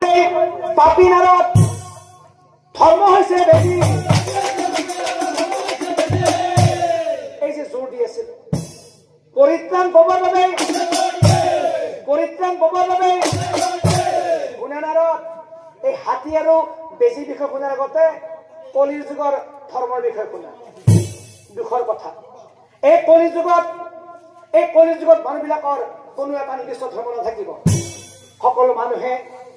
পাপী নাৰদ ধৰ্ম হয়েছে বেশি এই যে জোৰ দিয়েছিল পৰিত্ৰাণ পাবাৰ বাবে গুণা নাৰদ এই হাতী আৰু বেজি বিষয় শুনাৰ আগতে কলিৰ যুগৰ ধৰ্মৰ বিষয় শুনা দুখৰ কথা এই কলিৰ যুগত মানুহবিলাকৰ কোনো এটা নিৰ্দিষ্ট ধৰ্ম নাথাকিব সকলো মানুহে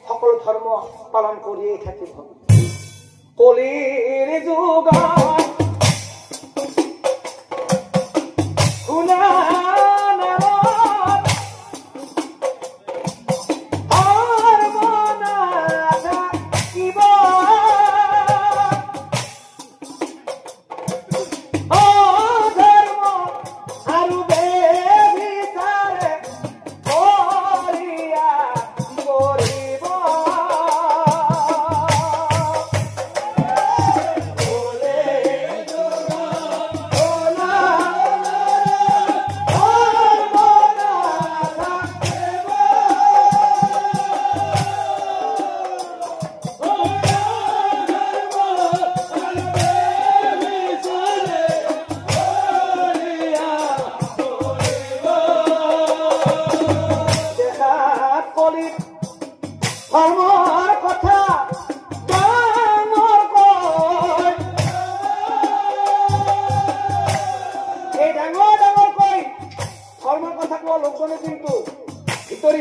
সকলো ধৰ্ম পালন কৰিয়েই থাকিব কলিৰ যুগত শুনা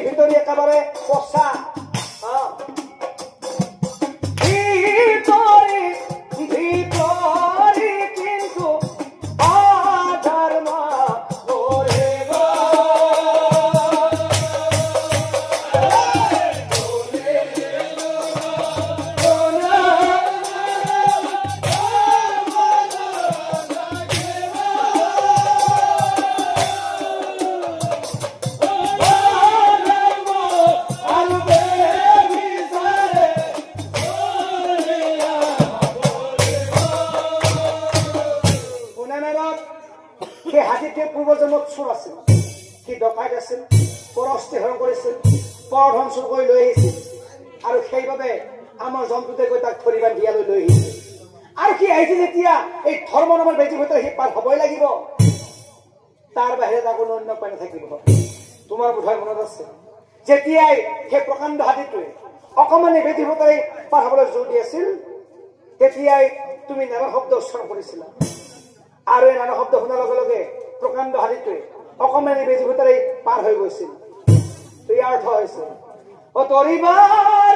ভিতৰি একেবাৰে পচা ভিতৰি কিন্তু অধৰ্ম পূৰ্বজন্মত চোৰ আছিল সি ডকাইত আছিল পৰস্তি হৰণ কৰিছিল পৰধন চুৰ কৰি লৈ আহিছিল আৰু সেইবাবে আমাৰ জন্তুতে গৈ তাক ধৰি বান্ধি ইয়ালৈ লৈ আহিছিল আৰু সি আহিছিল যেতিয়া এই ধৰ্ম নামৰ বেজীৰ ভিতৰত সি পাৰ হ'বই লাগিব তাৰ বাহিৰে তাৰ কোনো অন্য উপায় নাথাকিব তোমাৰ বোধহয় মনত আছে যেতিয়াই সেই প্ৰকাণ্ড হাতীটোৱে অকণমানি বেজীৰ ভিতৰত পাৰ হ'বলৈ জোৰ দি আছিল তেতিয়াই তুমি নানা শব্দ উচ্চাৰণ কৰিছিলা আৰু এই নানা শব্দ শুনাৰ লগে লগে প্ৰকাণ্ড হাতীটোৱে অকণমানি বেজীৰ ভিতৰত পাৰ হৈ গৈছিল ইয়াৰ অৰ্থ হৈছে তৰিবাৰ